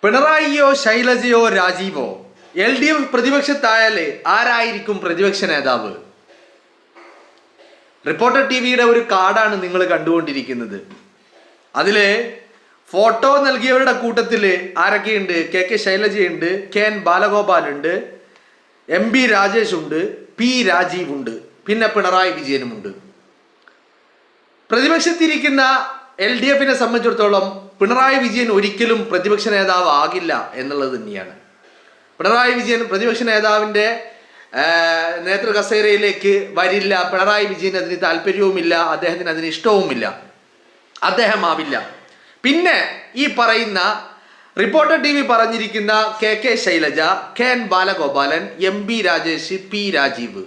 പിണറായിയോ ശൈലജയോ രാജീവോ LDF പ്രതിപക്ഷത്തായാലേ ആരായിരിക്കും പ്രതിപക്ഷ നേതാവ്? റിപ്പോർട്ടർ ടിവിയുടെ ഒരു കാർഡാണ് നിങ്ങൾ കണ്ടുകൊണ്ടിരിക്കുന്നത്. അതിലെ ഫോട്ടോ നൽകിയവരുടെ കൂട്ടത്തിൽ ആരൊക്കെയുണ്ട്? KK ശൈലജയുണ്ട്, KN ബാലഗോപാൽ ഉണ്ട്, MB രാജേഷ് ഉണ്ട്, P രാജീവ് ഉണ്ട്, പിന്നെ പിണറായി വിജയനുമുണ്ട്. പ്രതിപക്ഷത്തിരിക്കുന്ന LDFനെ സംബന്ധിച്ചിടത്തോളം പിണറായി വിജയൻ ഒരിക്കലും പ്രതിപക്ഷ നേതാവ് ആകില്ല എന്നുള്ളത് തന്നെയാണ്. പിണറായി വിജയൻ പ്രതിപക്ഷ നേതാവിൻ്റെ നേതൃ കസേരയിലേക്ക് വരില്ല. പിണറായി വിജയൻ അതിന് താല്പര്യവുമില്ല, അദ്ദേഹത്തിന് അതിന് ഇഷ്ടവുമില്ല, അദ്ദേഹം ആവില്ല. പിന്നെ ഈ പറയുന്ന റിപ്പോർട്ടർ TV പറഞ്ഞിരിക്കുന്ന KK Shailaja, KN Balagopalan, MB Rajesh, P Rajeev,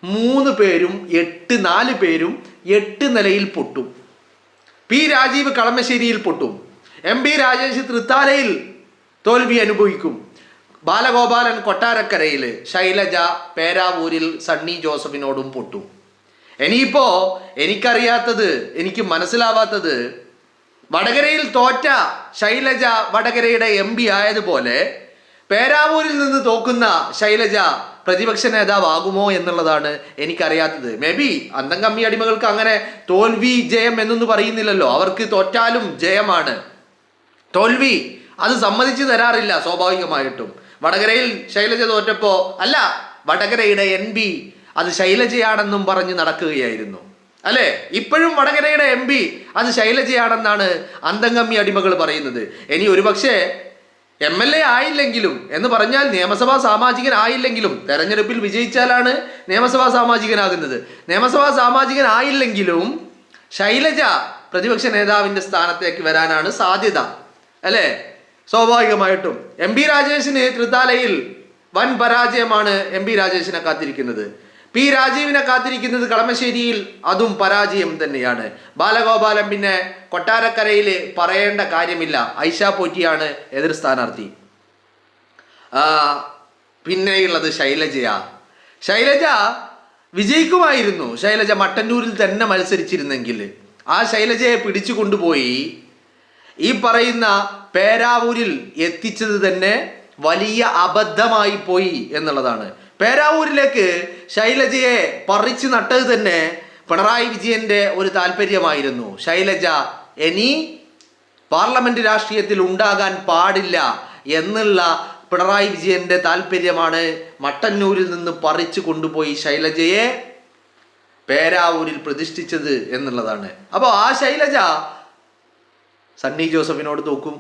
3 പേരും 4 പേരും 8 നിലയിൽ പൊട്ടും. P രാജീവ് കളമശ്ശേരിയിൽ പൊട്ടും, MB രാജേഷ് തൃത്താലയിൽ തോൽവി അനുഭവിക്കും, ബാലഗോപാലൻ കൊട്ടാരക്കരയിൽ, ശൈലജ പേരാവൂരിൽ സണ്ണി ജോസഫിനോടും പൊട്ടും. ഇനിയിപ്പോ എനിക്കറിയാത്തത്, എനിക്ക് മനസ്സിലാവാത്തത്, വടകരയിൽ തോറ്റ ശൈലജ വടകരയുടെ MB ആയതുപോലെ പേരാവൂരിൽ നിന്ന് തോക്കുന്ന ശൈലജ പ്രതിപക്ഷ നേതാവാകുമോ എന്നുള്ളതാണ് എനിക്കറിയാത്തത്. മേ ബി അന്തം കമ്മി അടിമകൾക്ക് അങ്ങനെ തോൽവി ജയം എന്നൊന്നും പറയുന്നില്ലല്ലോ. അവർക്ക് തോറ്റാലും ജയമാണ്. തോൽവി അത് സമ്മതിച്ചു തരാറില്ല സ്വാഭാവികമായിട്ടും. വടകരയിൽ ശൈലജ തോറ്റപ്പോ അല്ല, വടകരയുടെ NB അത് ശൈലജയാണെന്നും പറഞ്ഞ് നടക്കുകയായിരുന്നു, അല്ലേ? ഇപ്പോഴും വടകരയുടെ MB അത് ശൈലജയാണെന്നാണ് അന്തംകമ്മി അടിമകൾ പറയുന്നത്. ഇനി ഒരുപക്ഷെ MLA ആയില്ലെങ്കിലും എന്ന് പറഞ്ഞാൽ നിയമസഭാ സാമാജികനായില്ലെങ്കിലും, തെരഞ്ഞെടുപ്പിൽ വിജയിച്ചാലാണ് നിയമസഭാ സാമാജികനാകുന്നത്. നിയമസഭാ സാമാജികനായില്ലെങ്കിലും ശൈലജ പ്രതിപക്ഷ നേതാവിൻ്റെ സ്ഥാനത്തേക്ക് വരാനാണ് സാധ്യത, അല്ലേ? സ്വാഭാവികമായിട്ടും MB രാജേഷിന് തൃത്താലയിൽ വൻ പരാജയമാണ് MB രാജേഷിനെ കാത്തിരിക്കുന്നത്. P രാജീവിനെ കാത്തിരിക്കുന്നത് കളമശ്ശേരിയിൽ അതും പരാജയം തന്നെയാണ്. ബാലഗോപാലൻ പിന്നെ കൊട്ടാരക്കരയിൽ പറയേണ്ട കാര്യമില്ല, ഐഷ പോറ്റിയാണ് എതിർ സ്ഥാനാർത്ഥി. പിന്നെയുള്ളത് ശൈലജയാ. ശൈലജ വിജയിക്കുമായിരുന്നു. ശൈലജ മട്ടന്നൂരിൽ തന്നെ മത്സരിച്ചിരുന്നെങ്കിൽ. ആ ശൈലജയെ പിടിച്ചു കൊണ്ടുപോയി ഈ പറയുന്ന പേരാവൂരിൽ എത്തിച്ചത് തന്നെ വലിയ അബദ്ധമായി പോയി എന്നുള്ളതാണ്. പേരാവൂരിലേക്ക് ശൈലജയെ പറിച്ചു നട്ടത് തന്നെ പിണറായി വിജയന്റെ ഒരു താല്പര്യമായിരുന്നു. ശൈലജ ഇനി പാർലമെന്റ് രാഷ്ട്രീയത്തിൽ ഉണ്ടാകാൻ പാടില്ല എന്നുള്ള പിണറായി വിജയന്റെ താല്പര്യമാണ് മട്ടന്നൂരിൽ നിന്ന് പറിച്ചു കൊണ്ടുപോയി ശൈലജയെ പേരാവൂരിൽ പ്രതിഷ്ഠിച്ചത് എന്നുള്ളതാണ്. അപ്പോൾ ആ ശൈലജ സണ്ണി ജോസഫിനോട് തോക്കും.